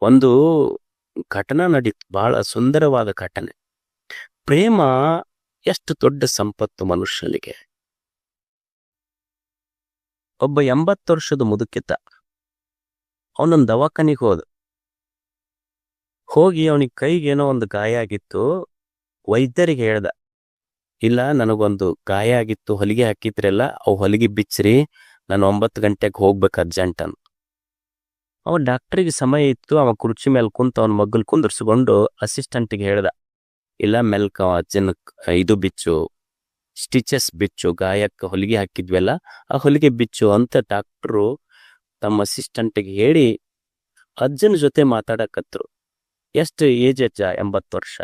ಒಂದು ಘಟನಾ ನಡೀತು, ಬಹಳ ಸುಂದರವಾದ ಘಟನೆ. ಪ್ರೇಮ ಎಷ್ಟು ದೊಡ್ಡ ಸಂಪತ್ತು ಮನುಷ್ಯನಿಗೆ. ಒಬ್ಬ 80 ವರ್ಷದ ಮುದುಕಿದ್ದ. ಅವನೊಂದು ದವಾಖಾನಿಗೆ ಹೋಗಿ ಅವನಿಗೆ ಕೈಗೆ ಏನೋ ಒಂದು ಗಾಯ ಆಗಿತ್ತು. ವೈದ್ಯರಿಗೆ ಹೇಳ್ದ, ಇಲ್ಲ ನನಗೊಂದು ಗಾಯ ಆಗಿತ್ತು, ಹೊಲಿಗೆ ಹಾಕಿದ್ರಲ್ಲ ಅವು ಹೊಲಿಗೆ ಬಿಚ್ಚ್ರಿ, ನಾನು 9 ಗಂಟೆಗೆ ಹೋಗ್ಬೇಕು ಅರ್ಜೆಂಟ್ ಅಂತ. ಅವ ಡಾಕ್ಟ್ರಿಗೆ ಸಮಯ ಇತ್ತು. ಅವ ಕುರ್ಚಿ ಮೇಲೆ ಕುಂತು ಅವನ ಮಗ್ಗಲ್ ಕುಂದರ್ಸ್ಕೊಂಡು ಅಸಿಸ್ಟೆಂಟ್ಗೆ ಹೇಳ್ದ, ಇಲ್ಲ ಮೆಲ್ಕ ಅಜ್ಜನ ಇದು ಬಿಚ್ಚು, ಸ್ಟಿಚಸ್ ಬಿಚ್ಚು, ಗಾಯಕ್ಕೆ ಹೊಲಿಗೆ ಹಾಕಿದ್ವಲ್ಲ ಆ ಹೊಲಿಗೆ ಬಿಚ್ಚು ಅಂತ ಡಾಕ್ಟ್ರು ತಮ್ಮ ಅಸಿಸ್ಟೆಂಟ್ಗೆ ಹೇಳಿ ಅಜ್ಜನ ಜೊತೆ ಮಾತಾಡಕತ್ರು. ಎಷ್ಟು ಏಜ್ ಅಜ್ಜ? 80 ವರ್ಷ.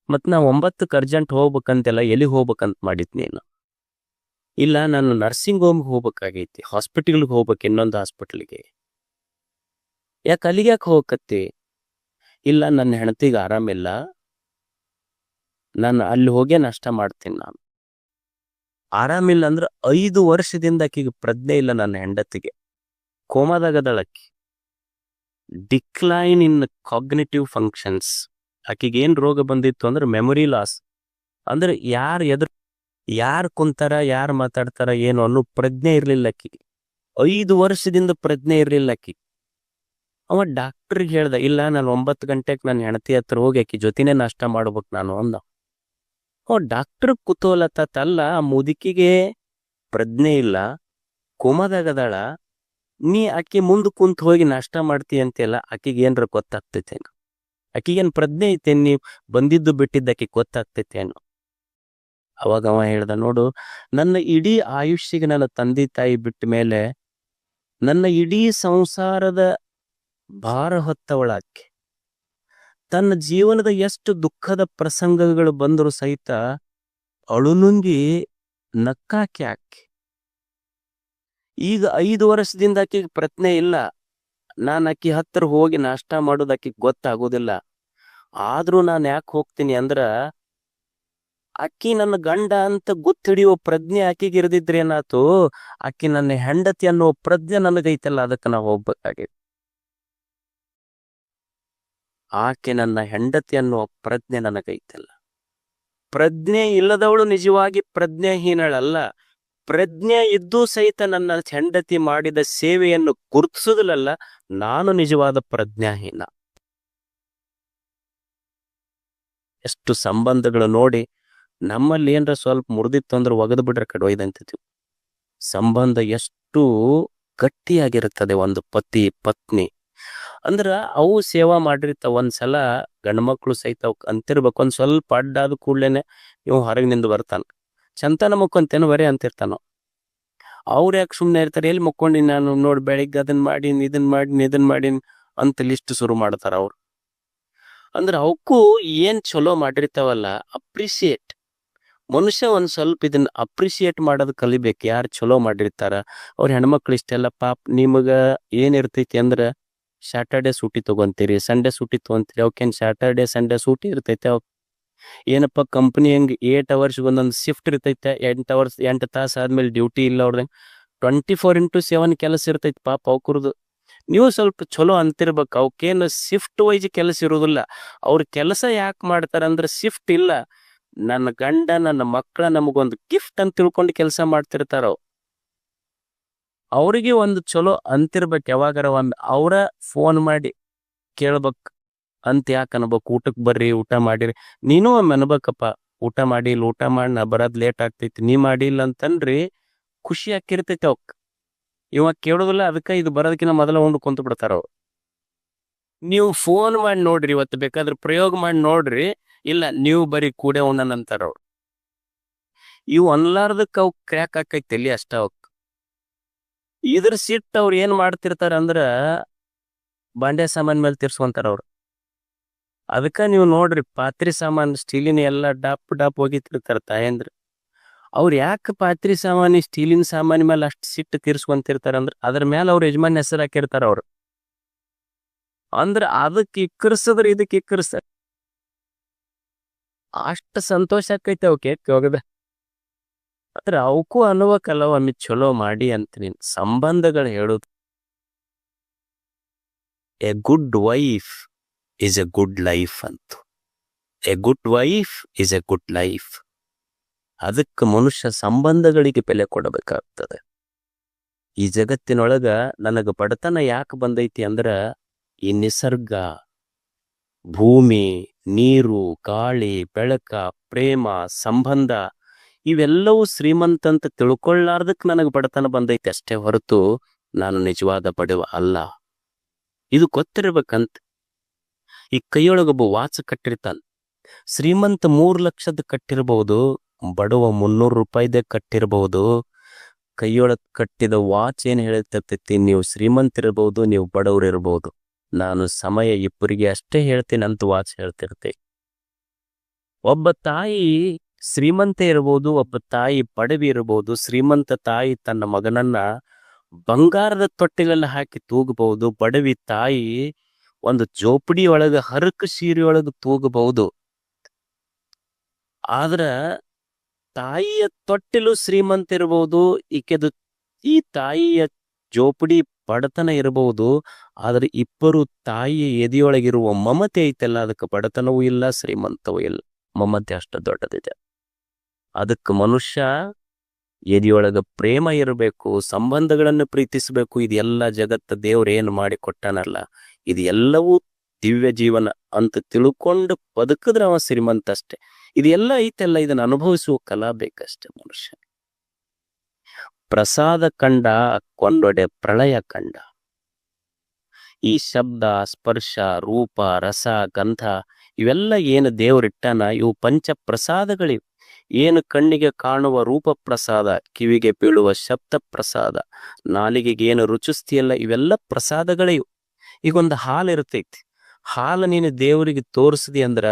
ಮತ್ ನಾವು 9ಕ್ಕೆ ಅರ್ಜೆಂಟ್ ಹೋಗ್ಬೇಕಂತೆಲ್ಲ, ಎಲ್ಲಿ ಹೋಗ್ಬೇಕಂತ ಮಾಡಿದ್ ನೀನು? ಇಲ್ಲ ನಾನು ನರ್ಸಿಂಗ್ ಹೋಮ್ಗೆ ಹೋಗ್ಬೇಕಾಗೈತಿ, ಹಾಸ್ಪಿಟಲ್ಗೆ ಹೋಗ್ಬೇಕು, ಇನ್ನೊಂದು ಹಾಸ್ಪಿಟಲ್ಗೆ. ಯಾಕೆ ಅಲ್ಲಿಗೆ ಯಾಕೆ ಹೋಗಕತ್ತಿ? ಇಲ್ಲ ನನ್ನ ಹೆಂಡತಿಗೆ ಆರಾಮಿಲ್ಲ, ನಾನು ಅಲ್ಲಿ ಹೋಗೇ ನಾಷ್ಟ ಮಾಡ್ತೀನಿ. ನಾನು ಆರಾಮಿಲ್ಲ ಅಂದ್ರೆ 5 ವರ್ಷದಿಂದ ಆಕಿಗೆ ಪ್ರಜ್ಞೆ ಇಲ್ಲ. ನನ್ನ ಹೆಂಡತಿಗೆ ಕೋಮಾದಾಗದಳಕ್ಕಿ, ಡಿಕ್ಲೈನ್ ಇನ್ ಕಾಗ್ನಿಟಿವ್ ಫಂಕ್ಷನ್ಸ್. ಆಕಿಗೆ ಏನ್ ರೋಗ ಬಂದಿತ್ತು ಅಂದ್ರೆ ಮೆಮೊರಿ ಲಾಸ್. ಅಂದ್ರೆ ಯಾರು ಕುಂತಾರ, ಯಾರು ಮಾತಾಡ್ತಾರ ಏನು ಅನ್ನೋ ಪ್ರಜ್ಞೆ ಇರ್ಲಿಲ್ಲ ಆಕಿಗೆ. 5 ವರ್ಷದಿಂದ ಪ್ರಜ್ಞೆ ಇರ್ಲಿಲ್ಲ ಆಕಿ. ಅವ ಡಾಕ್ಟ್ರಿಗೆ ಹೇಳ್ದ, ಇಲ್ಲ ನಾನು 9 ಗಂಟೆಗೆ ನನ್ನ ಹೆಂಡತಿ ಹತ್ರ ಹೋಗಿ ಆಕಿ ಜೊತೆನೆ ನಾಷ್ಟ ಮಾಡ್ಬೇಕು ನಾನು ಅಂದ. ಡಾಕ್ಟರ್ ಕುತೂಹಲತಲ್ಲ, ಆ ಮುದುಕಿಗೆ ಪ್ರಜ್ಞೆ ಇಲ್ಲ, ಕೋಮಾದಾಗದಾಳ, ನೀ ಆಕಿ ಮುಂದೆ ಕುಂತ ಹೋಗಿ ನಾಷ್ಟ ಮಾಡ್ತಿ ಅಂತೆಲ್ಲ, ಆಕಿಗೆ ಏನ್ರ ಗೊತ್ತಾಗ್ತೈತೇನು? ಆಕಿಗೇನ್ ಪ್ರಜ್ಞೆ ಐತೇನ್? ನೀ ಬಂದಿದ್ದು ಬಿಟ್ಟಿದ್ದ ಆಕಿ ಗೊತ್ತಾಗ್ತೈತೇನು? ಅವಾಗ ಅವ ಹೇಳ್ದ, ನೋಡು, ನನ್ನ ಇಡೀ ಆಯುಷ್ಯಗೆ ನನ್ನ ತಂದೆ ತಾಯಿ ಬಿಟ್ಟ ಮೇಲೆ ನನ್ನ ಇಡೀ ಸಂಸಾರದ ಭಾರ ಹೊತ್ತವಳಾಕಿ. ತನ್ನ ಜೀವನದ ಎಷ್ಟು ದುಃಖದ ಪ್ರಸಂಗಗಳು ಬಂದರೂ ಸಹಿತ ಅಳುನುಂಗಿ ನಕ್ಕಾಕಿ ಆಕಿ. ಈಗ 5 ವರ್ಷದಿಂದ ಆಕಿಗೆ ಪ್ರಜ್ಞೆ ಇಲ್ಲ. ನಾನು ಆಕಿ ಹತ್ರ ಹೋಗಿ ನಾಷ್ಟ ಮಾಡೋದು ಆಕಿಗೆ ಗೊತ್ತಾಗೋದಿಲ್ಲ. ಆದ್ರೂ ನಾನು ಯಾಕೆ ಹೋಗ್ತೀನಿ ಅಂದ್ರ ಆಕಿ ನನ್ನ ಗಂಡ ಅಂತ ಗೊತ್ತಿಡಿಯೋ ಪ್ರಜ್ಞೆ ಆಕಿಗೆ ಇರದಿದ್ರೆ ಏನಾತು, ಆಕಿ ನನ್ನ ಹೆಂಡತಿ ಅನ್ನೋ ಪ್ರಜ್ಞೆ ನನಗೈತಲ್ಲ, ಅದಕ್ಕೆ ನಾವು ಹೋಗ್ಬೇಕಾಗಿದೆ. ಆಕೆ ನನ್ನ ಹೆಂಡತಿ ಅನ್ನೋ ಪ್ರಜ್ಞೆ ನನಗೈತಲ್ಲ. ಪ್ರಜ್ಞೆ ಇಲ್ಲದವಳು ನಿಜವಾಗಿ ಪ್ರಜ್ಞೆಹೀನಳಲ್ಲ. ಪ್ರಜ್ಞೆ ಇದ್ದೂ ಸಹಿತ ನನ್ನ ಹೆಂಡತಿ ಮಾಡಿದ ಸೇವೆಯನ್ನು ಗುರುತಿಸುವುದಿಲ್ಲಲ್ಲ, ನಾನು ನಿಜವಾದ ಪ್ರಜ್ಞಾಹೀನ. ಎಷ್ಟು ಸಂಬಂಧಗಳು ನೋಡಿ, ನಮ್ಮಲ್ಲಿ ಏನ್ರ ಸ್ವಲ್ಪ ಮುರಿದಿತ್ತು ಅಂದ್ರೆ ಒಗದು ಬಿಡ್ರೆ ಕಡೆ ಒಯ್ದಂತೀವಿ. ಸಂಬಂಧ ಎಷ್ಟು ಗಟ್ಟಿಯಾಗಿರುತ್ತದೆ ಒಂದು ಪತಿ ಪತ್ನಿ ಅಂದ್ರ, ಅವು ಸೇವಾ ಮಾಡಿರ್ತಾವ. ಒಂದ್ಸಲ ಗಂಡ್ಮಕ್ಳು ಸಹಿತ ಅಂತಿರ್ಬೇಕು, ಒಂದ್ ಸ್ವಲ್ಪ ಅಡ್ಡಾದ ಕೂಡ್ಲೇನೆ ಇವ್ ಹೊರಗಿನಿಂದ ಬರ್ತಾನ, ಚಂತನ ಮುಕ್ಕೊಂತೇನು ಬರೀ ಅಂತಿರ್ತಾನ. ಅವ್ರು ಯಾಕೆ ಸುಮ್ಮನೆ ಇರ್ತಾರೆ? ಎಲ್ಲಿ ಮುಕ್ಕೊಂಡಿನಿ ನಾನು, ನೋಡಿ ಬೆಳಿಗ್ಗೆ ಅದನ್ನ ಮಾಡೀನಿ, ಇದನ್ ಮಾಡೀನಿ ಅಂತ ಲಿಸ್ಟ್ ಶುರು ಮಾಡ್ತಾರ ಅವ್ರು. ಅಂದ್ರೆ ಅವಕ್ಕೂ ಏನ್ ಚಲೋ ಮಾಡಿರ್ತಾವಲ್ಲ, ಅಪ್ರಿಸಿಯೇಟ್. ಮನುಷ್ಯ ಒಂದ್ ಸ್ವಲ್ಪ ಇದನ್ನ ಅಪ್ರಿಸಿಯೇಟ್ ಮಾಡೋದು ಕಲಿಬೇಕು. ಯಾರು ಚಲೋ ಮಾಡಿರ್ತಾರ ಅವ್ರ ಹೆಣ್ಮಕ್ಳು ಇಷ್ಟೆಲ್ಲ ಪಾಪ. ನಿಮಗ ಏನಿರ್ತೈತಿ ಅಂದ್ರ ಸ್ಯಾಟರ್ಡೆ ಸೂಟಿ ತಗೊಂತೀರಿ, ಸಂಡೇ ಸೂಟಿ ತಗೊಂತೀರಿ. ಅವಕ್ಕೇನ್ ಸ್ಯಾಟರ್ಡೆ ಸಂಡೇ ಸೂಟಿ ಇರ್ತೈತೆ? ಅವ್ ಏನಪ್ಪ ಕಂಪ್ನಿ ಹೆಂಗ್ 8 ಅವರ್ಸ್ ಒಂದೊಂದು ಶಿಫ್ಟ್ ಇರ್ತೈತೆ, 8 ತಾಸು ಆದ್ಮೇಲೆ ಡ್ಯೂಟಿ ಇಲ್ಲ ಅವ್ರದಂಗ 24/7 ಕೆಲಸ ಇರ್ತೈತಿ ಪಾಪ ಅವ್ಕುರ್ದು. ನೀವು ಸ್ವಲ್ಪ ಚಲೋ ಅಂತಿರ್ಬೇಕು. ಅವಕ್ಕೇನು ಶಿಫ್ಟ್ ವೈಸ್ ಕೆಲಸ ಇರೋದಿಲ್ಲ. ಅವ್ರ ಕೆಲಸ ಯಾಕೆ ಮಾಡ್ತಾರ ಅಂದ್ರೆ ಶಿಫ್ಟ್ ಇಲ್ಲ, ನನ್ನ ಗಂಡ ನನ್ನ ಮಕ್ಕಳ ನಮಗೊಂದು ಗಿಫ್ಟ್ ಅಂತ ತಿಳ್ಕೊಂಡು ಕೆಲಸ ಮಾಡ್ತಿರ್ತಾರ. ಅವ್ರಿಗೆ ಒಂದು ಚಲೋ ಅಂತಿರ್ಬೇಕು. ಯಾವಾಗಾರ ಒಮ್ಮೆ ಅವ್ರ ಫೋನ್ ಮಾಡಿ ಕೇಳ್ಬೇಕ್ ಅಂತ ಯಾಕೆ ಅನ್ಬೇಕು, ಊಟಕ್ಕೆ ಬರ್ರಿ, ಊಟ ಮಾಡಿರಿ. ನೀನು ಒಮ್ಮೆ ಅನ್ಬೇಕಪ್ಪ, ಊಟ ಮಾಡಿ ಇಲ್ಲ, ಊಟ ಮಾಡಿ, ನಾ ಬರೋದ್ ಲೇಟ್ ಆಗ್ತೈತಿ, ನೀ ಮಾಡಿಲ್ಲ ಅಂತನ್ರಿ ಖುಷಿ ಆಕಿರ್ತೈತಿ ಅವಕ್. ಇವಾಗ ಕೇಳೋದಿಲ್ಲ, ಅದಕ್ಕೆ ಇದು ಬರೋದಕ್ಕಿಂತ ಮೊದಲ ಉಂಡು ಕುಂತು ಬಿಡ್ತಾರ ಅವ್ರು. ನೀವು ಫೋನ್ ಮಾಡಿ ನೋಡ್ರಿ, ಇವತ್ತು ಬೇಕಾದ್ರೆ ಪ್ರಯೋಗ ಮಾಡಿ ನೋಡ್ರಿ, ಇಲ್ಲ ನೀವು ಬರೀ ಕೂಡೆ ಉಣ್ಣನಂತಾರ ಅವ್ರು. ಇವು ಅನ್ಲಾರ್ದಕ್ಕೆ ಅವ್ ಕ್ರ್ಯಾಕ್ ಆಕೈತಿ ತಲಿ ಅಷ್ಟ ಅವಕ್. ಇದ್ರ ಸಿಟ್ಟು ಅವ್ರು ಏನ್ ಮಾಡ್ತಿರ್ತಾರ ಅಂದ್ರ ಬಾಂಡೆ ಸಾಮಾನ್ ಮೇಲೆ ತಿರ್ಸ್ಕೊಂತಾರ ಅವ್ರು. ಅದಕ್ಕ ನೀವು ನೋಡ್ರಿ, ಪಾತ್ರಿ ಸಾಮಾನ್ ಸ್ಟೀಲಿನ ಎಲ್ಲ ಡಾಪ್ ಹೋಗಿತಿರ್ತಾರ ತಾಯಂದ್ರ. ಅವ್ರು ಯಾಕೆ ಪಾತ್ರಿ ಸಾಮಾನಿ ಸ್ಟೀಲಿನ ಸಾಮಾನಿ ಮೇಲೆ ಅಷ್ಟು ಸಿಟ್ಟು ತೀರ್ಸ್ಕೊಂತಿರ್ತಾರ ಅಂದ್ರ ಅದ್ರ ಮೇಲೆ ಅವ್ರ ಯಜಮಾನ್ ಹೆಸರು ಹಾಕಿರ್ತಾರ ಅವ್ರು. ಅಂದ್ರ ಅದಕ್ಕೆ ಇಕ್ಕರ್ಸದ್ರ ಇದಕ್ಕೆ ಇಕ್ಕರ್ಸ್ತಾರ. ಅಷ್ಟ ಸಂತೋಷ ಆಕೈತೆ ಅವಕ್ಕೆ ಹೋಗದ. ಆದ್ರೆ ಅವಕ್ಕೂ ಅನ್ಬೇಕಲ್ಲ ಒಮ್ಮೆ ಚಲೋ ಮಾಡಿ ಅಂತ. ನೀನ್ ಸಂಬಂಧಗಳು ಹೇಳುದು a good wife is a good life ಅಂತ. A good wife is a good life. ಅದಕ್ಕೆ ಮನುಷ್ಯ ಸಂಬಂಧಗಳಿಗೆ ಬೆಲೆ ಕೊಡಬೇಕಾಗ್ತದೆ. ಈ ಜಗತ್ತಿನೊಳಗ ನನಗೆ ಬಡತನ ಯಾಕೆ ಬಂದೈತಿ ಅಂದ್ರ ಈ ನಿಸರ್ಗ, ಭೂಮಿ, ನೀರು, ಗಾಳಿ, ಬೆಳಕ, ಪ್ರೇಮ, ಸಂಬಂಧ ಇವೆಲ್ಲವೂ ಶ್ರೀಮಂತಂತ ತಿಳ್ಕೊಳ್ಳಾರ್ದಕ್ಕೆ ನನಗೆ ಬಡತನ ಬಂದೈತಿ ಅಷ್ಟೇ ಹೊರತು ನಾನು ನಿಜವಾದ ಬಡವ ಅಲ್ಲ. ಇದು ಗೊತ್ತಿರ್ಬೇಕಂತ. ಈ ಕೈಯೊಳಗೊಬ್ಬ ವಾಚ್ ಕಟ್ಟಿರ್ತಾನ. ಶ್ರೀಮಂತ 3 ಲಕ್ಷದ ಕಟ್ಟಿರ್ಬಹುದು, ಬಡವ 300 ರೂಪಾಯಿದೇ ಕಟ್ಟಿರ್ಬಹುದು. ಕೈಯೊಳಗ್ ಕಟ್ಟಿದ ವಾಚ್ ಏನ್ ಹೇಳ್ತಿರ್ತೈತಿ, ನೀವು ಶ್ರೀಮಂತಿರ್ಬಹುದು, ನೀವು ಬಡವರಿರ್ಬಹುದು. ನಾನು ಸಮಯ ಇಬ್ಬರಿಗೆ ಅಷ್ಟೇ ಹೇಳ್ತೀನಿ ಅಂತ ವಾಚ್ ಹೇಳ್ತಿರ್ತೇನೆ. ಒಬ್ಬ ತಾಯಿ ಶ್ರೀಮಂತ ಇರಬಹುದು, ಒಬ್ಬ ತಾಯಿ ಬಡವಿ ಇರಬಹುದು. ಶ್ರೀಮಂತ ತಾಯಿ ತನ್ನ ಮಗನನ್ನ ಬಂಗಾರದ ತೊಟ್ಟಿಲೆಲ್ಲ ಹಾಕಿ ತೂಗಬಹುದು. ಬಡವಿ ತಾಯಿ ಒಂದು ಜೋಪಡಿ ಒಳಗ ಹರಕ ಸೀರೆಯೊಳಗ ತೂಗಬಹುದು. ಆದ್ರ ತಾಯಿಯ ತೊಟ್ಟಿಲು ಶ್ರೀಮಂತ ಇರಬಹುದು, ಈ ತಾಯಿಯ ಜೋಪಡಿ ಬಡತನ ಇರಬಹುದು. ಆದ್ರೆ ಇಬ್ಬರು ತಾಯಿಯ ಎದೆಯೊಳಗಿರುವ ಮಮತೆ ಐತಲ್ಲ, ಅದಕ್ಕೆ ಬಡತನವೂ ಇಲ್ಲ, ಶ್ರೀಮಂತವೂ ಇಲ್ಲ. ಮಮತೆ ಅಷ್ಟು ದೊಡ್ಡದಿದೆ. ಅದಕ್ಕೆ ಮನುಷ್ಯ ಎದೆಯೊಳಗ ಪ್ರೇಮ ಇರಬೇಕು, ಸಂಬಂಧಗಳನ್ನು ಪ್ರೀತಿಸಬೇಕು. ಇದೆಲ್ಲ ಜಗತ್ತ ದೇವ್ರು ಏನು ಮಾಡಿ ಕೊಟ್ಟಾನಲ್ಲ, ಇದು ಎಲ್ಲವೂ ದಿವ್ಯ ಜೀವನ ಅಂತ ತಿಳ್ಕೊಂಡು ಬದುಕಿದ್ರೆ ಅವ ಶ್ರೀಮಂತ ಅಷ್ಟೇ. ಇದೆಲ್ಲ ಐತೆಲ್ಲ, ಇದನ್ನ ಅನುಭವಿಸುವ ಕಲಾ ಬೇಕಷ್ಟೆ ಮನುಷ್ಯ. ಪ್ರಸಾದ ಕಂಡ ಕೊಂಡೊಡೆ ಪ್ರಳಯ ಕಂಡ. ಈ ಶಬ್ದ, ಸ್ಪರ್ಶ, ರೂಪ, ರಸ, ಗಂಧ ಇವೆಲ್ಲ ಏನು ದೇವರಿಟ್ಟಾನ, ಇವು ಪಂಚ ಪ್ರಸಾದಗಳಿವೆ. ಏನು ಕಣ್ಣಿಗೆ ಕಾಣುವ ರೂಪ ಪ್ರಸಾದ, ಕಿವಿಗೆ ಬೀಳುವ ಶಬ್ದ ಪ್ರಸಾದ, ನಾಲಿಗೆಗೆ ಏನು ರುಚಿಸ್ತಿಯಲ್ಲ, ಇವೆಲ್ಲ ಪ್ರಸಾದಗಳಿವು. ಈಗೊಂದು ಹಾಲು ಇರ್ತೈತಿ. ಹಾಲು ನೀನು ದೇವರಿಗೆ ತೋರಿಸಿದಿ ಅಂದ್ರ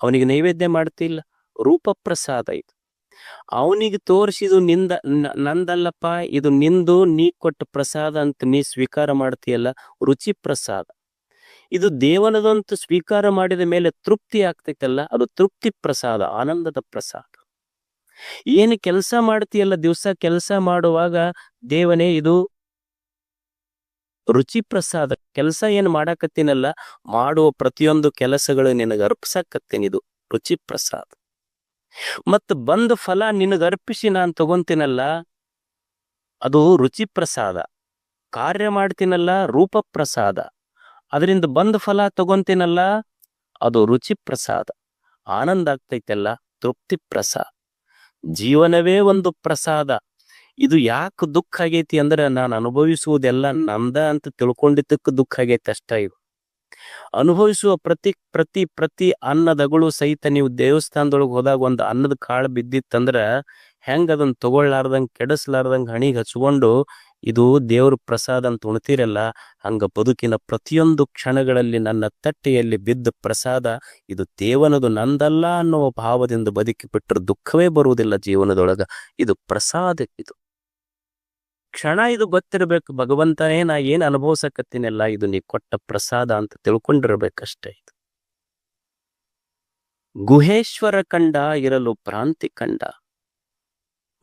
ಅವನಿಗೆ ನೈವೇದ್ಯ ಮಾಡ್ತಿಲ್ಲ, ರೂಪ ಪ್ರಸಾದ ಇದು. ಅವನಿಗೆ ತೋರಿಸಿದು ನಂದಲ್ಲಪ್ಪ, ಇದು ನಿಂದು, ನೀ ಕೊಟ್ಟ ಪ್ರಸಾದ ಅಂತ ನೀ ಸ್ವೀಕಾರ ಮಾಡ್ತೀಯಲ್ಲ, ರುಚಿ ಪ್ರಸಾದ. ಇದು ದೇವನದಂತ ಸ್ವೀಕಾರ ಮಾಡಿದ ಮೇಲೆ ತೃಪ್ತಿ ಆಗ್ತೈತಲ್ಲ, ಅದು ತೃಪ್ತಿ ಪ್ರಸಾದ, ಆನಂದದ ಪ್ರಸಾದ. ಏನು ಕೆಲಸ ಮಾಡ್ತೀಯಲ್ಲ, ದಿವಸ ಕೆಲಸ ಮಾಡುವಾಗ ದೇವನೇ ಇದು ರುಚಿ ಪ್ರಸಾದ. ಕೆಲಸ ಏನು ಮಾಡಾಕತ್ತೀನಲ್ಲ, ಮಾಡುವ ಪ್ರತಿಯೊಂದು ಕೆಲಸಗಳು ನಿನಗೆ ಅರ್ಪಿಸಕತ್ತೀನಿ, ಇದು ರುಚಿ ಪ್ರಸಾದ. ಮತ್ತ ಬಂದ ಫಲ ನಿನಗೆ ಅರ್ಪಿಸಿ ನಾನು ತಗೊಂತೀನಲ್ಲ, ಅದು ರುಚಿ ಪ್ರಸಾದ. ಕಾರ್ಯ ಮಾಡ್ತೀನಲ್ಲ, ರೂಪ ಪ್ರಸಾದ. ಅದರಿಂದ ಬಂದ ಫಲ ತಗೊಂತೀನಲ್ಲ, ಅದು ರುಚಿ ಪ್ರಸಾದ. ಆನಂದ ಆಗ್ತೈತೆಲ್ಲ, ತೃಪ್ತಿ ಪ್ರಸಾದ. ಜೀವನವೇ ಒಂದು ಪ್ರಸಾದ. ಇದು ಯಾಕೆ ದುಃಖ ಆಗೈತಿ ಅಂದ್ರೆ ನಾನು ಅನುಭವಿಸುವುದೆಲ್ಲ ನಂದ ಅಂತ ತಿಳ್ಕೊಂಡಿದ್ದಕ್ಕೆ ದುಃಖ ಆಗೈತಿ ಅಷ್ಟ. ಇದು ಅನುಭವಿಸುವ ಪ್ರತಿ ಪ್ರತಿ ಪ್ರತಿ ಅನ್ನದಗಳು ಸಹಿತ ನೀವು ದೇವಸ್ಥಾನದೊಳಗೆ ಹೋದಾಗ ಒಂದು ಅನ್ನದ ಕಾಳು ಬಿದ್ದಿತ್ತಂದ್ರ ಹೆಂಗ ಅದನ್ನ ತಗೊಳ್ಳಾರ್ದಂಗ ಕೆಡಿಸ್ಲಾರ್ದಂಗ ಹಣಿಗೆ ಹಚ್ಕೊಂಡು ಇದು ದೇವ್ರ ಪ್ರಸಾದ ಅಂತ ಉಣ್ತೀರಲ್ಲ, ಹಂಗ ಬದುಕಿನ ಪ್ರತಿಯೊಂದು ಕ್ಷಣಗಳಲ್ಲಿ ನನ್ನ ತಟ್ಟೆಯಲ್ಲಿ ಬಿದ್ದ ಪ್ರಸಾದ ಇದು ದೇವನದು, ನಂದಲ್ಲ ಅನ್ನುವ ಭಾವದಿಂದ ಬದುಕಿ ಬಿಟ್ಟರೆ ದುಃಖವೇ ಬರುವುದಿಲ್ಲ ಜೀವನದೊಳಗ. ಇದು ಪ್ರಸಾದ. ಇದು ಕ್ಷಣ ಇದು ಗೊತ್ತಿರಬೇಕು, ಭಗವಂತನೇ ನಾ ಏನ್ ಅನುಭವಿಸಕತ್ತೀನಲ್ಲ, ಇದು ನೀ ಕೊಟ್ಟ ಪ್ರಸಾದ ಅಂತ ತಿಳ್ಕೊಂಡಿರ್ಬೇಕಷ್ಟೇ. ಇದು ಗುಹೇಶ್ವರ ಕಂಡ ಇರಲು ಭ್ರಾಂತಿ ಕಂಡ.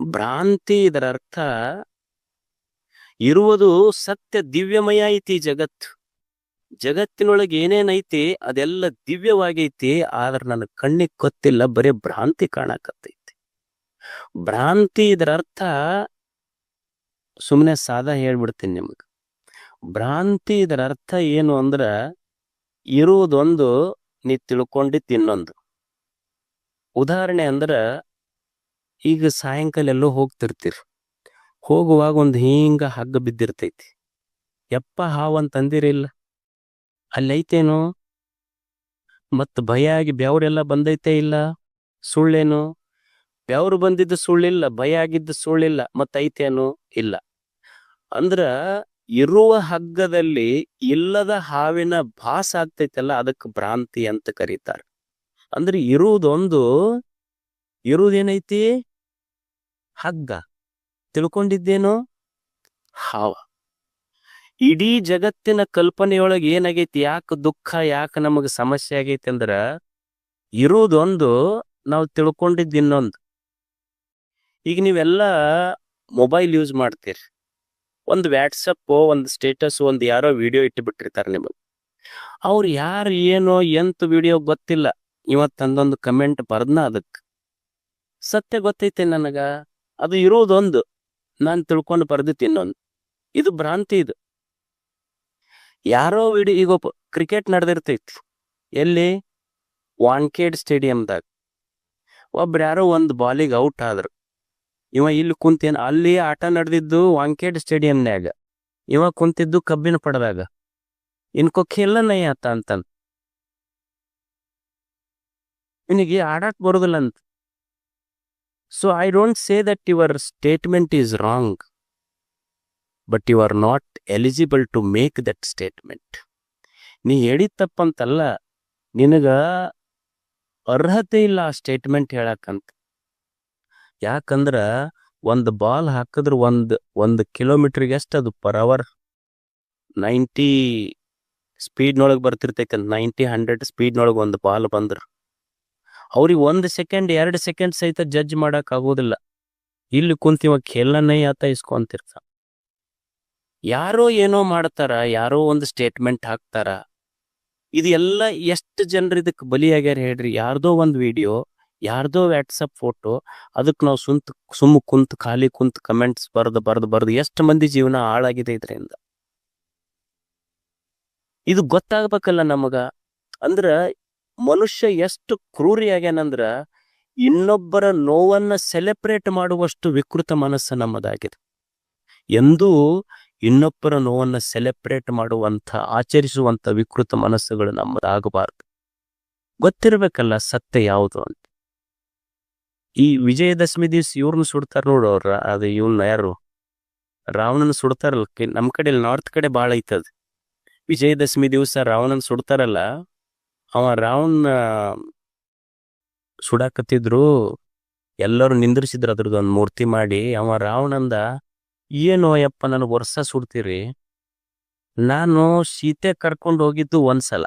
ಭ್ರಾಂತಿ ಇದರ ಅರ್ಥ ಇರುವುದು ಸತ್ಯ, ದಿವ್ಯಮಯ ಐತಿ ಜಗತ್ತು. ಜಗತ್ತಿನೊಳಗೆ ಏನೇನೈತಿ ಅದೆಲ್ಲ ದಿವ್ಯವಾಗೈತಿ, ಆದ್ರೆ ನನ್ನ ಕಣ್ಣಿಗೆ ಗೊತ್ತಿಲ್ಲ, ಬರೀ ಭ್ರಾಂತಿ ಕಾಣಕತ್ತೈತಿ. ಭ್ರಾಂತಿ ಇದರ ಅರ್ಥ ಸುಮ್ಮನೆ ಸಾದಾ ಹೇಳ್ಬಿಡ್ತೀನಿ ನಿಮಗೆ. ಭ್ರಾಂತಿ ಇದರ ಅರ್ಥ ಏನು ಅಂದ್ರ ಇರುವುದೊಂದು, ನೀ ತಿಳ್ಕೊಂಡಿದ್ದು ಇನ್ನೊಂದು. ಉದಾಹರಣೆ ಅಂದ್ರ ಈಗ ಸಾಯಂಕಾಲ ಎಲ್ಲೋ ಹೋಗ್ತಿರ್ತೀರಿ, ಹೋಗುವಾಗ ಒಂದು ಹಿಂಗ ಹಗ್ಗ ಬಿದ್ದಿರ್ತೈತಿ. ಯಪ್ಪ ಹಾವು ಅಂತ ಅಂದಿರಿಲ್ಲ, ಅಲ್ಲೈತೇನು? ಮತ್ ಭಯ ಆಗಿ ಬೆವರೆಲ್ಲ ಬಂದೈತೆ ಇಲ್ಲ? ಸುಳ್ಳೇನು? ಬೆವರು ಬಂದಿದ್ದು ಸುಳ್ಳಿಲ್ಲ, ಭಯ ಆಗಿದ್ದು ಸುಳ್ಳಿಲ್ಲ, ಮತ್ ಐತೇನು? ಇಲ್ಲ. ಅಂದ್ರ ಇರುವ ಹಗ್ಗದಲ್ಲಿ ಇಲ್ಲದ ಹಾವಿನ ಭಾಸ ಆಗ್ತೈತಲ್ಲ, ಅದಕ್ಕೆ ಭ್ರಾಂತಿ ಅಂತ ಕರೀತಾರೆ. ಅಂದ್ರೆ ಇರುವುದೇನೈತಿ? ಹಗ್ಗ. ತಿಳ್ಕೊಂಡಿದ್ದೇನು? ಹಾವ. ಇಡೀ ಜಗತ್ತಿನ ಕಲ್ಪನೆಯೊಳಗೆ ಏನಾಗೈತಿ, ಯಾಕೆ ದುಃಖ, ಯಾಕೆ ನಮಗೆ ಸಮಸ್ಯೆ ಆಗೈತಿ ಅಂದ್ರ ಇರುವುದೊಂದು, ನಾವು ತಿಳ್ಕೊಂಡಿದ್ದು ಇನ್ನೊಂದು. ಈಗ ನೀವೆಲ್ಲ ಮೊಬೈಲ್ ಯೂಸ್ ಮಾಡ್ತೀರಿ, ಒಂದು ವ್ಯಾಟ್ಸಪ್, ಒಂದು ಸ್ಟೇಟಸ್, ಒಂದು ಯಾರೋ ವಿಡಿಯೋ ಇಟ್ಟು ಬಿಟ್ಟಿರ್ತಾರೆ ನಿಮಗೆ. ಅವ್ರು ಯಾರು ಏನೋ ಎಂತ ವಿಡಿಯೋ ಗೊತ್ತಿಲ್ಲ, ಇವತ್ತಂದೊಂದು ಕಮೆಂಟ್ ಬರ್ದ್ನ ಅದಕ್ಕೆ ಸತ್ಯ ಗೊತ್ತೈತೆ ನನಗ, ಅದು ಇರೋದೊಂದು, ನಾನು ತಿಳ್ಕೊಂಡು ಬರ್ದಿತ್ತು ಇನ್ನೊಂದು. ಇದು ಭ್ರಾಂತಿ. ಇದು ಯಾರೋ ವಿಡಿಯೋ. ಈಗ ಕ್ರಿಕೆಟ್ ನಡೆದಿರ್ತೈತಿ ಎಲ್ಲಿ, ವಾಂಖೇಡ್ ಸ್ಟೇಡಿಯಂದಾಗ. ಒಬ್ರು ಯಾರೋ ಒಂದು ಬಾಲಿಗೆ ಔಟ್ ಆದ್ರು. ಇವ ಇಲ್ಲಿ ಕುಂತೇನ, ಅಲ್ಲಿ ಆಟ ನಡೆದಿದ್ದು ವಾಂಖೇಡ್ ಸ್ಟೇಡಿಯಂನ್ಯಾಗ, ಇವ ಕುಂತಿದ್ದು ಕಬ್ಬಿನ ಪಡದಾಗ. ಇನ್ಕೋ ಖೇಲ ನೈ ಆತ ಅಂತಂದ, ಇವನಿಗೆ ಆಡಾಕ್ ಬರುದಿಲ್ಲ ಅಂತ. So I don't say that your statement is wrong, but you are not eligible to make that statement. ನೀ ಹೇಳಿದ ತಪ್ಪಂತಲ್ಲ, ನಿನಗ ಅರ್ಹತೆ ಇಲ್ಲ ಆ ಸ್ಟೇಟ್ಮೆಂಟ್ ಹೇಳಕ್ಕಂತ. ಯಾಕಂದ್ರ ಒಂದು ಬಾಲ್ ಹಾಕಿದ್ರೆ ಒಂದು ಕಿಲೋಮೀಟರ್ಗೆ ಎಷ್ಟು ಅದು ಪರ್ ಅವರ್ 90 ಸ್ಪೀಡ್ನೊಳಗೆ ಬರ್ತಿರ್ತೈತೆ. 90-100 ಸ್ಪೀಡ್ನೊಳಗೆ ಒಂದು ಬಾಲ್ ಬಂದ್ರ ಅವ್ರಿಗೆ 1 ಸೆಕೆಂಡ್ 2 ಸೆಕೆಂಡ್ ಸಹಿತ ಜಡ್ಜ್ ಮಾಡಕ್ ಆಗೋದಿಲ್ಲ. ಇಲ್ಲಿ ಕುಂತಿವ ಖೇಲನೇ ಆತ ಇಸ್ಕೊಂತಿರ್ತ. ಯಾರೋ ಏನೋ ಮಾಡ್ತಾರ, ಯಾರೋ ಒಂದು ಸ್ಟೇಟ್ಮೆಂಟ್ ಹಾಕ್ತಾರ. ಇದು ಎಲ್ಲ ಎಷ್ಟು ಜನರು ಇದಕ್ಕೆ ಬಲಿಯಾಗ್ಯಾರ ಹೇಳ್ರಿ. ಯಾರ್ದೋ ಒಂದು ವಿಡಿಯೋ, ಯಾರ್ದೋ ವ್ಯಾಟ್ಸಪ್ ಫೋಟೋ, ಅದಕ್ಕೆ ನಾವು ಸುಮ್ಮ ಖಾಲಿ ಕುಂತ್ ಕಮೆಂಟ್ಸ್ ಬರ್ದು ಎಷ್ಟು ಮಂದಿ ಜೀವನ ಹಾಳಾಗಿದೆ ಇದರಿಂದ. ಇದು ಗೊತ್ತಾಗ್ಬೇಕಲ್ಲ ನಮಗ. ಅಂದ್ರ ಮನುಷ್ಯ ಎಷ್ಟು ಕ್ರೂರಿ ಆಗ್ಯಾನಂದ್ರ ಇನ್ನೊಬ್ಬರ ನೋವನ್ನ ಸೆಲೆಬ್ರೇಟ್ ಮಾಡುವಷ್ಟು ವಿಕೃತ ಮನಸ್ಸು ನಮ್ಮದಾಗಿದೆ. ಎಂದೂ ಇನ್ನೊಬ್ಬರ ನೋವನ್ನ ಸೆಲೆಬ್ರೇಟ್ ಮಾಡುವಂಥ, ಆಚರಿಸುವಂಥ ವಿಕೃತ ಮನಸ್ಸುಗಳು ನಮ್ಮದಾಗಬಾರ್ದು. ಗೊತ್ತಿರ್ಬೇಕಲ್ಲ ಸತ್ಯ ಯಾವುದು ಅಂತ. ಈ ವಿಜಯದಶಮಿ ದಿವ್ಸ ಇವ್ರನ್ನ ಸುಡ್ತಾರ ನೋಡು, ಅದು ಇವನ್ನ ಯಾರು ರಾವಣನ ಸುಡ್ತಾರಲ್ಲ. ನಮ್ ಕಡೆ ನಾರ್ತ್ ಕಡೆ ಬಾಳ ಐತದ. ವಿಜಯದಶಮಿ ದಿವಸ ರಾವಣನ ಸುಡ್ತಾರಲ್ಲ, ಅವ ರಾವಣ ಸುಡಾಕತ್ತಿದ್ರು, ಎಲ್ಲರೂ ನಿಂದ್ರಿಸಿದ್ರು ಅದ್ರದ್ದೊಂದು ಮೂರ್ತಿ ಮಾಡಿ. ಅವ ರಾವಣಂದ, ಏನೋ ಯಪ್ಪ ನನಗೆ ವರ್ಷ ಸುಡ್ತೀರಿ, ನಾನು ಸೀತೆ ಕರ್ಕೊಂಡು ಹೋಗಿದ್ದು ಒಂದ್ಸಲ,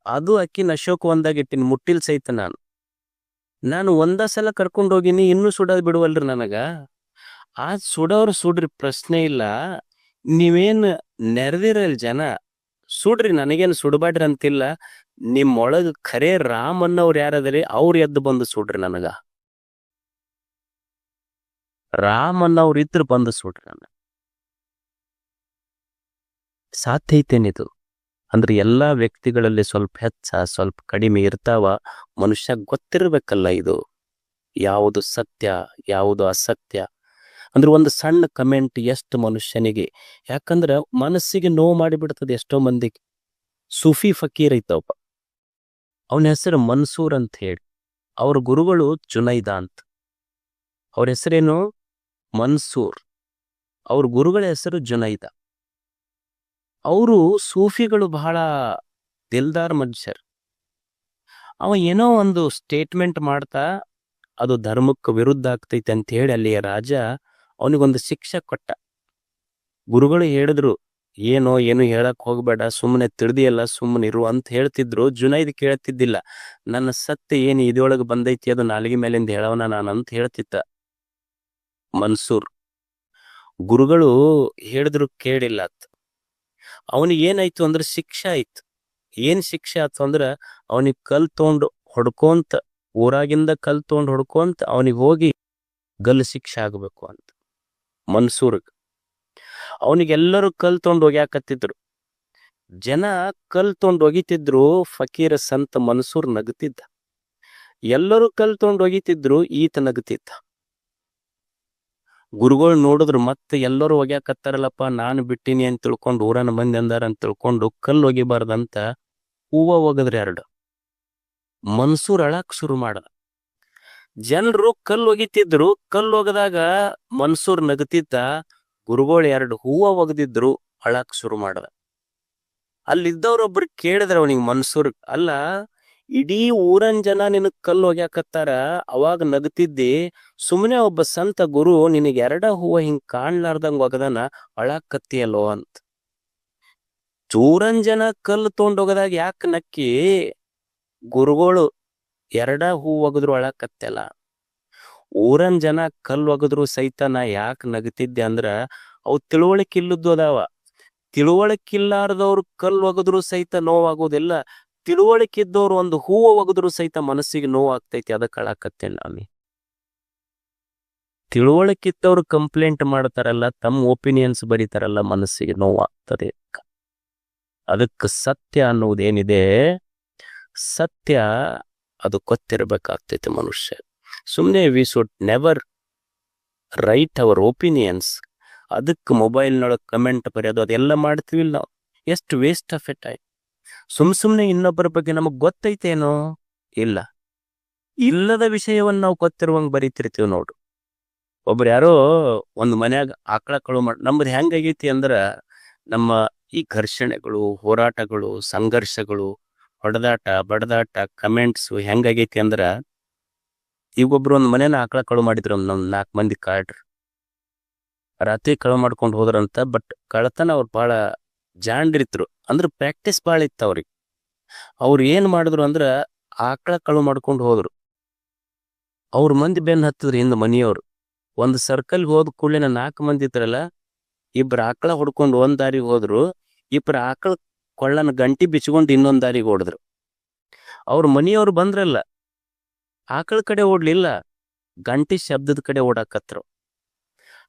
ಅದು ಅಕ್ಕಿನ ಅಶೋಕ ಒಂದಾಗಿಟ್ಟಿನಿ, ಮುಟ್ಟಿಲ್ ಸಹಿತ ನಾನು ಒಂದ ಸಲ ಕರ್ಕೊಂಡು ಹೋಗಿನಿ, ಇನ್ನೂ ಸುಡೋದು ಬಿಡುವಲ್ರಿ ನನಗ. ಆ ಸುಡೋರು ಸುಡ್ರಿ, ಪ್ರಶ್ನೆ ಇಲ್ಲ. ನೀವೇನು ನೆರೆದಿರಲ್ ಜನ ಸುಡ್ರಿ, ನನಗೇನು ಸುಡಬಾಡ್ರಿ ಅಂತಿಲ್ಲ. ನಿಮ್ಮೊಳಗ ಖರೇ ರಾಮನ್ನವ್ರು ಯಾರದ್ರಿ, ಅವ್ರು ಎದ್ದು ಬಂದು ಸುಡ್ರಿ ನನಗ. ರಾಮನ್ನವ್ರು ಇದ್ರು ಬಂದು ಸುಡ್ರಿ ನನಗ. ಸಾಧ್ಯ ಐತೇನಿದು? ಅಂದ್ರೆ ಎಲ್ಲಾ ವ್ಯಕ್ತಿಗಳಲ್ಲಿ ಸ್ವಲ್ಪ ಹೆಚ್ಚ ಸ್ವಲ್ಪ ಕಡಿಮೆ ಇರ್ತಾವ. ಮನುಷ್ಯ ಗೊತ್ತಿರ್ಬೇಕಲ್ಲ ಇದು ಯಾವುದು ಸತ್ಯ ಯಾವುದು ಅಸತ್ಯ. ಅಂದ್ರೆ ಒಂದು ಸಣ್ಣ ಕಮೆಂಟ್ ಎಷ್ಟು ಮನುಷ್ಯನಿಗೆ, ಯಾಕಂದ್ರ ಮನಸ್ಸಿಗೆ ನೋವು ಮಾಡಿಬಿಡ್ತದೆ ಎಷ್ಟೋ ಮಂದಿಗೆ. ಸೂಫಿ ಫಕೀರ್ ಐತವಪ್ಪ, ಅವನ ಹೆಸರು ಮನ್ಸೂರ್ ಅಂತ ಹೇಳಿ. ಅವ್ರ ಗುರುಗಳು ಜುನೈದ ಅಂತ. ಅವ್ರ ಹೆಸರೇನು? ಮನ್ಸೂರ್. ಅವ್ರ ಗುರುಗಳ ಹೆಸರು ಜುನೈದ. ಅವರು ಸೂಫಿಗಳು ಬಹಳ ದಿಲ್ದಾರ್ ಮನುಷ್ಯರು. ಅವ ಏನೋ ಒಂದು ಸ್ಟೇಟ್ಮೆಂಟ್ ಮಾಡ್ತಾ, ಅದು ಧರ್ಮಕ್ಕೆ ವಿರುದ್ಧ ಆಗ್ತೈತೆ ಅಂತ ಹೇಳಿ ಅಲ್ಲಿಯ ರಾಜ ಅವನಿಗೊಂದು ಶಿಕ್ಷೆ ಕೊಟ್ಟ. ಗುರುಗಳು ಹೇಳಿದ್ರು, ಏನು ಹೇಳಕ್ ಹೋಗ್ಬೇಡ, ಸುಮ್ಮನೆ ತಿಳಿದಿಯಲ್ಲ, ಸುಮ್ಮನೆ ಇರು ಅಂತ ಹೇಳ್ತಿದ್ರು. ಜುನೈದ್ ಕೇಳ್ತಿದ್ದಿಲ್ಲ. ನನ್ನ ಸತ್ಯ ಏನು ಇದೊಳಗೆ ಬಂದೈತಿ, ಅದು ನಾಲಿಗೆ ಮೇಲಿಂದ ಹೇಳವನ ನಾನಂತ ಹೇಳ್ತಿದ್ದ ಮನ್ಸೂರ್. ಗುರುಗಳು ಹೇಳಿದ್ರು ಕೇಳಿಲ್ಲ ಅಂತ. ಅವನಿಗೆ ಏನಾಯ್ತು ಅಂದ್ರೆ ಶಿಕ್ಷೆ ಆಯ್ತು. ಏನ್ ಶಿಕ್ಷೆ ಆಯ್ತು ಅಂದ್ರ, ಅವನಿಗೆ ಕಲ್ ತೊಗೊಂಡು ಹೊಡ್ಕೊಂತ, ಊರಾಗಿಂದ ಕಲ್ ತೊಗೊಂಡು ಹೊಡ್ಕೊಂತ ಅವನಿಗೆ ಹೋಗಿ ಗಲ್ಲು ಶಿಕ್ಷೆ ಆಗ್ಬೇಕು ಅಂತ ಮನ್ಸೂರ್ಗ್. ಅವನಿಗೆಲ್ಲರೂ ಕಲ್ ತೊಗೊಂಡು ಒಗ್ಯಾಕತ್ತಿದ್ರು. ಜನ ಕಲ್ ತೊಗೊಂಡು ಒಗಿತಿದ್ರು, ಫಕೀರ ಸಂತ ಮನ್ಸೂರ್ ನಗತಿದ್ದ. ಎಲ್ಲರೂ ಕಲ್ ತೊಗೊಂಡು ಒಗಿತಿದ್ರು, ಈತ ನಗತಿದ್ದ. ಗುರುಗಳು ನೋಡಿದ್ರು, ಮತ್ತೆ ಎಲ್ಲರೂ ಒಗ್ಯಾಕತ್ತಾರಲ್ಲಪ್ಪ, ನಾನು ಬಿಟ್ಟಿನಿ ಅಂತ ತಿಳ್ಕೊಂಡು, ಊರನ ಮಂದಿ ಅಂದಾರ ಅಂತ ತಿಳ್ಕೊಂಡು ಕಲ್ಲು ಒಗಿಬಾರ್ದಂತ ಹೂವ ಒಗದ್ರೆ 2. ಮನ್ಸೂರ್ ಅಳಕ್ ಶುರು ಮಾಡದ. ಜನರು ಕಲ್ಲು ಒಗಿತಿದ್ರು, ಕಲ್ಲು ಒಗದಾಗ ಮನ್ಸೂರ್ ನಗತಿದ್ದ. ಗುರುಗಳು 2 ಹೂವ ಒಗದಿದ್ರು, ಅಳಕ್ ಶುರು ಮಾಡದ. ಅಲ್ಲಿದ್ದವ್ರೊಬ್ರು ಕೇಳಿದ್ರ ಅವನಿಗೆ ಮನ್ಸೂರ್, ಅಲ್ಲ ಇಡೀ ಊರನ್ ಜನ ನಿನಗ್ ಕಲ್ಲು ಒಗ್ಯಾಕತ್ತಾರ, ಅವಾಗ ನಗತಿದ್ದಿ, ಸುಮ್ಮನೆ ಒಬ್ಬ ಸಂತ ಗುರು ನಿನಗೆ 2 ಹೂವ ಹಿಂಗ್ ಕಾಣ್ಲಾರ್ದಂಗ ಒಗದನ, ಅಳಾಕತ್ತಿಯಲ್ಲೋ ಅಂತ. ಊರನ್ ಜನ ಕಲ್ಲು ತೊಗೊಂಡೋಗದಾಗ ಯಾಕೆ ನಕ್ಕಿ, ಗುರುಗಳು 2 ಹೂ ಒಗದ್ರು ಅಳಾಕತ್ತಲ್ಲ. ಊರನ್ ಜನ ಕಲ್ಲು ಒಗದ್ರು ಸಹಿತ ನಾ ಯಾಕೆ ನಗತಿದ್ದೆ ಅಂದ್ರ, ಅವು ತಿಳುವಳಿಕೆ ಇಲ್ಲದ್ದು ಅದಾವ. ತಿಳುವಳಿಕಿಲ್ಲಾರ್ದವ್ರು ಕಲ್ಲು ಒಗದ್ರು ಸಹಿತ ನೋವಾಗೋದಿಲ್ಲ. ತಿಳುವಳಿಕೆ ಇದ್ದವ್ರು ಒಂದು ಹೂವು ಒಗದ್ರು ಸಹಿತ ಮನಸ್ಸಿಗೆ ನೋವಾಗ್ತೈತಿ. ಅದಕ್ಕೆ ಅಳಾಕತ್ತೇನೆ ನಾನು. ತಿಳುವಳಿಕೆ ಇದ್ದವ್ರು ಕಂಪ್ಲೇಂಟ್ ಮಾಡ್ತಾರಲ್ಲ, ತಮ್ಮ ಒಪಿನಿಯನ್ಸ್ ಬರೀತಾರಲ್ಲ, ಮನಸ್ಸಿಗೆ ನೋವಾಗ್ತದೆ. ಅದಕ್ಕೆ ಸತ್ಯ ಅನ್ನೋದೇನಿದೆ, ಸತ್ಯ ಅದು ಗೊತ್ತಿರಬೇಕಾಗ್ತೈತೆ ಮನುಷ್ಯ. ಸುಮ್ಮನೆ we should never write our opinions. ಅದಕ್ಕೆ ಮೊಬೈಲ್ನೊಳಗೆ ಕಮೆಂಟ್ ಬರೆಯೋದು ಅದೆಲ್ಲ ಮಾಡ್ತೀವಿಲ್ಲ ನಾವು. ಎಷ್ಟು ವೇಸ್ಟ್ ಆಫ್ ಎ ಟೈಮ್. ಸುಮ್ಮನೆ ಇನ್ನೊಬ್ಬರ ಬಗ್ಗೆ ನಮಗೆ ಗೊತ್ತೈತೇನೋ ಇಲ್ಲ, ಇಲ್ಲದ ವಿಷಯವನ್ನು ನಾವು ಗೊತ್ತಿರುವಂಗೆ ಬರೀತಿರ್ತೀವಿ ನೋಡು. ಒಬ್ರು ಯಾರೋ ಒಂದು ಮನ್ಯಾಗ ಆಕಳ ಕಳು ನಮ್ಮದು ಹೆಂಗಾಗೈತಿ ಅಂದ್ರ, ನಮ್ಮ ಈ ಘರ್ಷಣೆಗಳು, ಹೋರಾಟಗಳು, ಸಂಘರ್ಷಗಳು, ಹೊಡೆದಾಟ ಬಡದಾಟ, ಕಮೆಂಟ್ಸ್ ಹೆಂಗಾಗೈತಿ ಅಂದ್ರ, ಈಗೊಬ್ರು ಒಂದು ಮನೇನ ಆಕಳ ಕಳು ಮಾಡಿದ್ರು. ನಮ್ 4 ಮಂದಿ ಕಾಡ್ರು ರಾತ್ರಿ ಕಳು ಮಾಡ್ಕೊಂಡು ಹೋದ್ರಂತ. ಬಟ್ ಕಳತನ ಅವ್ರು ಬಹಳ ಜಾಂಡ್ರಿತ್ರು, ಅಂದ್ರೆ ಪ್ರಾಕ್ಟೀಸ್ ಭಾಳ ಇತ್ತು ಅವ್ರಿಗೆ. ಅವ್ರು ಏನ್ ಮಾಡಿದ್ರು ಅಂದ್ರ, ಆಕಳ ಕಳು ಮಾಡ್ಕೊಂಡು ಹೋದ್ರು. ಅವ್ರ ಮಂದಿ ಬೆನ್ ಹತ್ತಿದ್ರು ಹಿಂದ ಮನಿಯವ್ರು. ಒಂದು ಸರ್ಕಲ್ ಹೋದ ಕೂಡಲೇ 4 ಮಂದಿ ಇದ್ರಲ್ಲ, ಇಬ್ರು ಆಕಳ ಹೊಡ್ಕೊಂಡು ಒಂದ್ ದಾರಿಗೆ ಹೋದ್ರು, ಇಬ್ರು ಆಕಳ ಕೊಳ್ಳನ ಗಂಟಿ ಬಿಚ್ಕೊಂಡು ಇನ್ನೊಂದ್ ದಾರಿಗೆ ಓಡಿದ್ರು. ಅವ್ರ ಮನಿಯವ್ರು ಬಂದ್ರಲ್ಲ, ಆಕಳ ಕಡೆ ಓಡ್ಲಿಲ್ಲ, ಗಂಟಿ ಶಬ್ದದ ಕಡೆ ಓಡಾಕತ್ರು.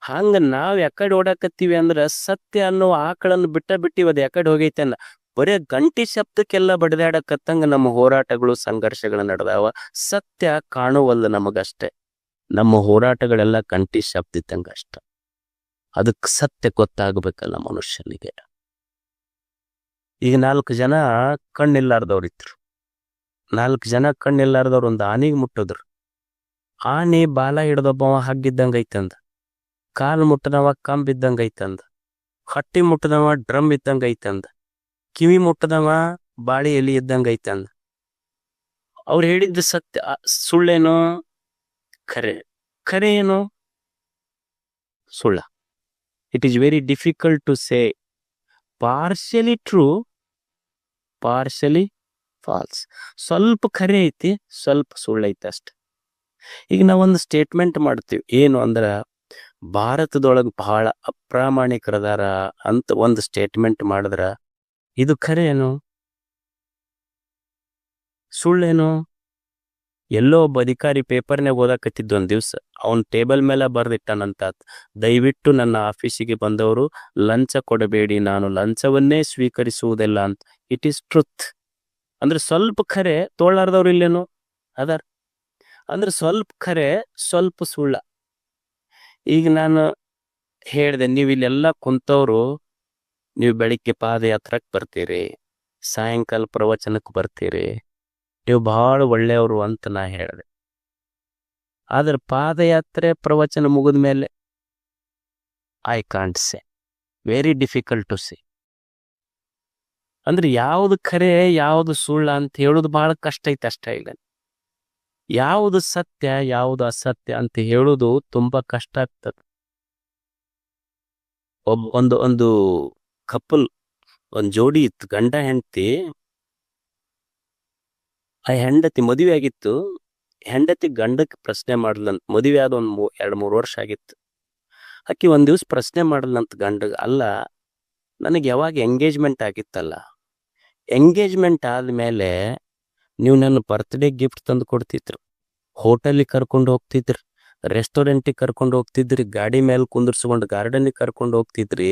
ಹಂಗ ನಾವ್ ಯಾಕಡೆ ಓಡಾಕತ್ತೀವಿ ಅಂದ್ರ, ಸತ್ಯ ಅನ್ನೋ ಆಕಳನ್ನು ಬಿಟ್ಟಿವಿ, ಅದು ಯಾಕಡೆ ಹೋಗೈತೆ ಅನ್ನ. ಬರೇ ಗಂಟಿ ಶಬ್ದಕ್ಕೆಲ್ಲ ಬಡದಾಡಕತ್ತಂಗ ನಮ್ಮ ಹೋರಾಟಗಳು, ಸಂಘರ್ಷಗಳು ನಡೆದಾವ. ಸತ್ಯ ಕಾಣುವಲ್ಲ ನಮಗಷ್ಟೆ. ನಮ್ಮ ಹೋರಾಟಗಳೆಲ್ಲ ಗಂಟಿ ಶಬ್ದ ಇದ್ದಂಗ ಅಷ್ಟ. ಅದಕ್ಕೆ ಸತ್ಯ ಗೊತ್ತಾಗಬೇಕಲ್ಲ ಮನುಷ್ಯನಿಗೆ. ಈಗ 4 ಜನ ಕಣ್ಣಿಲ್ಲಾರ್ದವ್ರು ಇದ್ರು. 4 ಜನ ಕಣ್ಣಿಲ್ಲಾರ್ದವ್ರು ಒಂದು ಆನೆಗೆ ಮುಟ್ಟಿದ್ರು. ಆನೆ ಬಾಲ ಹಿಡ್ದೊಬ್ಬವ ಹಗ್ಗಿದ್ದಂಗ ಐತಂದ, ಕಾಲು ಮುಟ್ಟದವ ಕಂಬಿದ್ದಂಗ ಐತಂದ, ಹಟ್ಟಿ ಮುಟ್ಟದವ ಡ್ರಮ್ ಇದ್ದಂಗ ಐತಂದ, ಕಿವಿ ಮುಟ್ಟದವ ಬಾಳಿ ಎಲಿ ಇದ್ದಂಗ ಐತಂದ. ಅವ್ರು ಹೇಳಿದ್ದು ಸತ್ಯ. ಸುಳ್ಳೇನೋ ಖರೆ, ಖರೆ ಏನು ಸುಳ್ಳ? It is very difficult to say. Partially true, partially false. ಸ್ವಲ್ಪ ಖರೆ ಐತಿ, ಸ್ವಲ್ಪ ಸುಳ್ಳೈತಿ ಅಷ್ಟೆ. ಈಗ ನಾವೊಂದು ಸ್ಟೇಟ್ಮೆಂಟ್ ಮಾಡ್ತೀವಿ, ಏನು ಅಂದ್ರ, ಭಾರತದೊಳಗೆ ಬಹಳ ಅಪ್ರಾಮಾಣಿಕರದಾರ ಅಂತ ಒಂದು ಸ್ಟೇಟ್ಮೆಂಟ್ ಮಾಡಿದ್ರ, ಇದು ಖರೆ ಏನು ಸುಳ್ಳೇನು? ಎಲ್ಲೋ ಒಬ್ಬ ಅಧಿಕಾರಿ ಪೇಪರ್ನಾಗ ಓದಾಕತ್ತಿದ್ದು ಒಂದ್ ದಿವ್ಸ, ಅವನ್ ಟೇಬಲ್ ಮೇಲೆ ಬರ್ದಿಟ್ಟಾನಂತ, ದಯವಿಟ್ಟು ನನ್ನ ಆಫೀಸಿಗೆ ಬಂದವರು ಲಂಚ ಕೊಡಬೇಡಿ, ನಾನು ಲಂಚವನ್ನೇ ಸ್ವೀಕರಿಸುವುದಿಲ್ಲ ಅಂತ. It is truth. ಅಂದ್ರೆ ಸ್ವಲ್ಪ ಖರೆ, ತೋಳಾರ್ದವ್ರು ಇಲ್ಲೇನು ಅದಾರ. ಅಂದ್ರೆ ಸ್ವಲ್ಪ ಖರೆ, ಸ್ವಲ್ಪ ಸುಳ್ಳ. ಈಗ ನಾನು ಹೇಳ್ದೆ, ನೀವು ಇಲ್ಲೆಲ್ಲ ಕುಂತವ್ರು, ನೀವು ಬೆಳಿಗ್ಗೆ ಪಾದಯಾತ್ರಕ್ಕೆ ಬರ್ತೀರಿ, ಸಾಯಂಕಾಲ ಪ್ರವಚನಕ್ಕೆ ಬರ್ತೀರಿ, ನೀವು ಬಹಳ ಒಳ್ಳೆಯವರು ಅಂತ ನಾ ಹೇಳಿದೆ. ಆದ್ರೆ ಪಾದಯಾತ್ರೆ ಪ್ರವಚನ ಮುಗಿದ ಮೇಲೆ I can't say, very difficult to say. ಅಂದ್ರೆ ಯಾವುದು ಖರೆ ಯಾವುದು ಸುಳ್ಳ ಅಂತ ಹೇಳುದು ಬಹಳ ಕಷ್ಟ ಐತೆ ಅಷ್ಟೇ. ಈಗ ಯಾವುದು ಸತ್ಯ ಯಾವುದು ಅಸತ್ಯ ಅಂತ ಹೇಳುದು ತುಂಬಾ ಕಷ್ಟ ಆಗ್ತದೆ. ಒಂದು ಕಪಲ್, ಒಂದು ಜೋಡಿ ಇತ್ತು, ಗಂಡ ಹೆಂಡತಿ. ಆ ಹೆಂಡತಿ ಮದುವೆ ಆಗಿತ್ತು. ಹೆಂಡತಿ ಗಂಡಕ್ಕೆ ಪ್ರಶ್ನೆ ಮಾಡ್ಲಂತ, ಮದುವೆ ಆದ ಒಂದು 2-3 ವರ್ಷ ಆಗಿತ್ತು. ಆಕಿ ಒಂದ್ ದಿವ್ಸ ಪ್ರಶ್ನೆ ಮಾಡ್ಲಂತ ಗಂಡಗ, ಅಲ್ಲ ನನಗೆ ಯಾವಾಗ ಎಂಗೇಜ್ಮೆಂಟ್ ಆಗಿತ್ತಲ್ಲ, ಎಂಗೇಜ್ಮೆಂಟ್ ಆದ್ಮೇಲೆ ನೀವು ನನ್ನ ಬರ್ತ್ಡೇ ಗಿಫ್ಟ್ ತಂದು ಕೊಡ್ತಿದ್ರು, ಹೋಟೆಲಿಗೆ ಕರ್ಕೊಂಡು ಹೋಗ್ತಿದ್ರಿ, ರೆಸ್ಟೋರೆಂಟಿಗೆ ಕರ್ಕೊಂಡು ಹೋಗ್ತಿದ್ರಿ, ಗಾಡಿ ಮೇಲೆ ಕುಂದಿರ್ಸ್ಕೊಂಡು ಗಾರ್ಡನಿಗೆ ಕರ್ಕೊಂಡು ಹೋಗ್ತಿದ್ರಿ.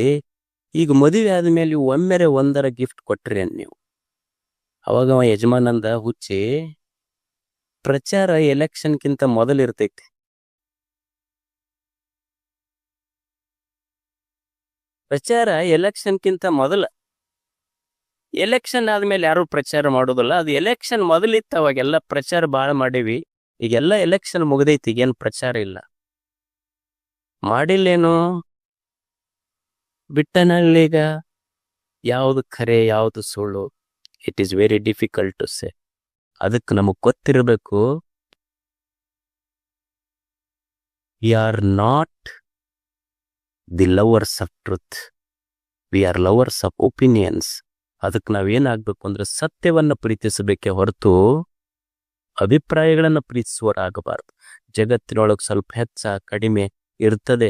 ಈಗ ಮದುವೆ ಆದ್ಮೇಲೆ ಒಮ್ಮೆರೆ ಒಂದರ ಗಿಫ್ಟ್ ಕೊಟ್ರಿ ಅನ್ ನೀವು. ಅವಾಗ ಅವ ಯಜಮಾನಂದ, ಹುಚ್ಚಿ, ಪ್ರಚಾರ ಎಲೆಕ್ಷನ್ಗಿಂತ ಮೊದಲು ಇರ್ತೈತಿ. ಪ್ರಚಾರ ಎಲೆಕ್ಷನ್ಗಿಂತ ಮೊದಲ. ಎಲೆಕ್ಷನ್ ಆದ್ಮೇಲೆ ಯಾರು ಪ್ರಚಾರ ಮಾಡೋದಿಲ್ಲ. ಅದು ಎಲೆಕ್ಷನ್ ಮೊದಲಿತ್ತು, ಅವಾಗೆಲ್ಲ ಪ್ರಚಾರ ಭಾಳ ಮಾಡೀವಿ. ಈಗೆಲ್ಲ ಎಲೆಕ್ಷನ್ ಮುಗ್ದೈತಿ, ಈಗೇನು ಪ್ರಚಾರ ಇಲ್ಲ. ಮಾಡಿಲ್ಲೇನು ಬಿಟ್ಟನಲ್ಲೀಗ. ಯಾವುದು ಖರೆ ಯಾವುದು ಸುಳ್ಳು, it is very difficult to say. ಅದಕ್ಕೆ ನಮಗ್ ಗೊತ್ತಿರಬೇಕು, we are not the lovers of truth, we are lovers of opinions. ಅದಕ್ಕೆ ನಾವೇನಾಗ್ಬೇಕು ಅಂದ್ರೆ ಸತ್ಯವನ್ನ ಪ್ರೀತಿಸಬೇಕೆ ಹೊರತು ಅಭಿಪ್ರಾಯಗಳನ್ನ ಪ್ರೀತಿಸುವರಾಗಬಾರ್ದು. ಜಗತ್ತಿನೊಳಗೆ ಸ್ವಲ್ಪ ಹೆಚ್ಚ ಕಡಿಮೆ ಇರ್ತದೆ,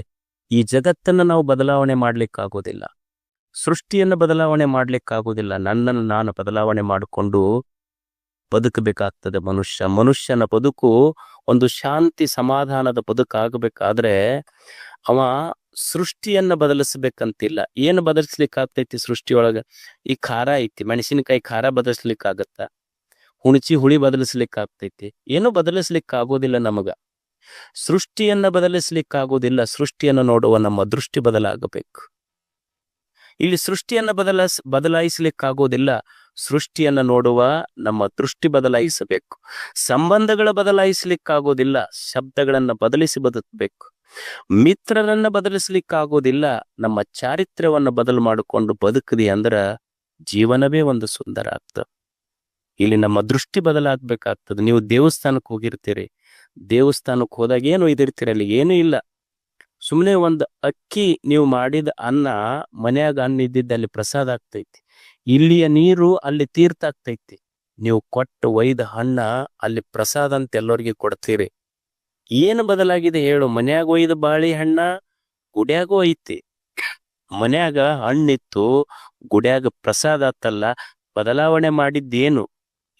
ಈ ಜಗತ್ತನ್ನು ನಾವು ಬದಲಾವಣೆ ಮಾಡ್ಲಿಕ್ಕಾಗೋದಿಲ್ಲ, ಸೃಷ್ಟಿಯನ್ನು ಬದಲಾವಣೆ ಮಾಡ್ಲಿಕ್ಕಾಗೋದಿಲ್ಲ. ನನ್ನನ್ನು ನಾನು ಬದಲಾವಣೆ ಮಾಡಿಕೊಂಡು ಬದುಕಬೇಕಾಗ್ತದೆ. ಮನುಷ್ಯನ ಬದುಕು ಒಂದು ಶಾಂತಿ ಸಮಾಧಾನದ ಬದುಕಾಗಬೇಕಾದ್ರೆ ಅವ ಸೃಷ್ಟಿಯನ್ನ ಬದಲಿಸ್ಬೇಕಂತಿಲ್ಲ. ಏನು ಬದಲಿಸ್ಲಿಕ್ಕಾಗ್ತೈತಿ ಸೃಷ್ಟಿಯೊಳಗ? ಈ ಖಾರ ಐತಿ, ಮೆಣಸಿನಕಾಯಿ ಖಾರ ಬದಲಿಸ್ಲಿಕ್ಕಾಗತ್ತ? ಹುಳಿ ಬದಲಿಸ್ಲಿಕ್ಕಾಗ್ತೈತಿ? ಏನು ಬದಲಿಸ್ಲಿಕ್ಕಾಗೋದಿಲ್ಲ ನಮಗ. ಸೃಷ್ಟಿಯನ್ನ ಬದಲಿಸ್ಲಿಕ್ಕಾಗೋದಿಲ್ಲ. ಸೃಷ್ಟಿಯನ್ನು ನೋಡುವ ನಮ್ಮ ದೃಷ್ಟಿ ಬದಲಾಗಬೇಕು. ಇಲ್ಲಿ ಸೃಷ್ಟಿಯನ್ನ ಬದಲಾಯಿಸ್ಲಿಕ್ಕಾಗೋದಿಲ್ಲ. ಸೃಷ್ಟಿಯನ್ನ ನೋಡುವ ನಮ್ಮ ದೃಷ್ಟಿ ಬದಲಾಯಿಸಬೇಕು. ಸಂಬಂಧಗಳ ಬದಲಾಯಿಸ್ಲಿಕ್ಕಾಗೋದಿಲ್ಲ. ಶಬ್ದಗಳನ್ನ ಬದಲಿಸಿ ಬದುಕಬೇಕು. ಮಿತ್ರರನ್ನ ಬದಲಿಸ್ಲಿಕ್ಕಾಗೋದಿಲ್ಲ. ನಮ್ಮ ಚಾರಿತ್ರ್ಯವನ್ನ ಬದಲು ಮಾಡಿಕೊಂಡು ಬದುಕದಿ ಅಂದ್ರ ಜೀವನವೇ ಒಂದು ಸುಂದರ ಆಗ್ತದೆ. ಇಲ್ಲಿ ನಮ್ಮ ದೃಷ್ಟಿ ಬದಲಾಗ್ಬೇಕಾಗ್ತದೆ. ನೀವು ದೇವಸ್ಥಾನಕ್ಕೆ ಹೋಗಿರ್ತೀರಿ, ದೇವಸ್ಥಾನಕ್ಕೆ ಹೋದಾಗ ಏನು ಒಯ್ದಿರ್ತೀರಿ? ಅಲ್ಲಿ ಏನೂ ಇಲ್ಲ. ಸುಮ್ಮನೆ ಒಂದು ಅಕ್ಕಿ ನೀವು ಮಾಡಿದ ಅನ್ನ, ಮನ್ಯಾಗ ಅನ್ನ ಇದ್ದಿದ್ದ ಅಲ್ಲಿ ಪ್ರಸಾದ ಆಗ್ತೈತಿ. ಇಲ್ಲಿಯ ನೀರು ಅಲ್ಲಿ ತೀರ್ಥ ಆಗ್ತೈತಿ. ನೀವು ಕೊಟ್ಟು ಒಯ್ದ ಹಣ್ಣ ಅಲ್ಲಿ ಪ್ರಸಾದ ಅಂತ ಎಲ್ಲರಿಗೆ ಕೊಡ್ತೀರಿ. ಏನು ಬದಲಾಗಿದೆ ಹೇಳು? ಮನ್ಯಾಗ ಒಯ್ದ ಬಾಳಿ ಹಣ್ಣ ಗುಡ್ಯಾಗೂ ಐತಿ. ಮನ್ಯಾಗ ಹಣ್ಣಿತ್ತು, ಗುಡ್ಯಾಗ ಪ್ರಸಾದ ಆತಲ್ಲ. ಬದಲಾವಣೆ ಮಾಡಿದ್ದೇನು?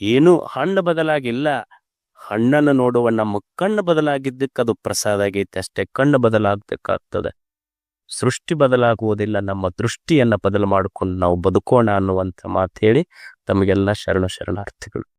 ಏನು ಹಣ್ಣು ಬದಲಾಗಿಲ್ಲ. ಹಣ್ಣನ್ನು ನೋಡುವ ನಮ್ಮ ಕಣ್ಣು ಬದಲಾಗಿದ್ದಕ್ಕೆ ಅದು ಪ್ರಸಾದ ಆಗೈತೆ ಅಷ್ಟೇ. ಕಣ್ಣು ಬದಲಾಗಬೇಕಾಗ್ತದೆ. ಸೃಷ್ಟಿ ಬದಲಾಗುವುದಿಲ್ಲ. ನಮ್ಮ ದೃಷ್ಟಿಯನ್ನ ಬದಲು ಮಾಡಿಕೊಂಡು ನಾವು ಬದುಕೋಣ ಅನ್ನುವಂಥ ಮಾತು ಹೇಳಿ ತಮಗೆಲ್ಲ ಶರಣಾರ್ಥಿಗಳು.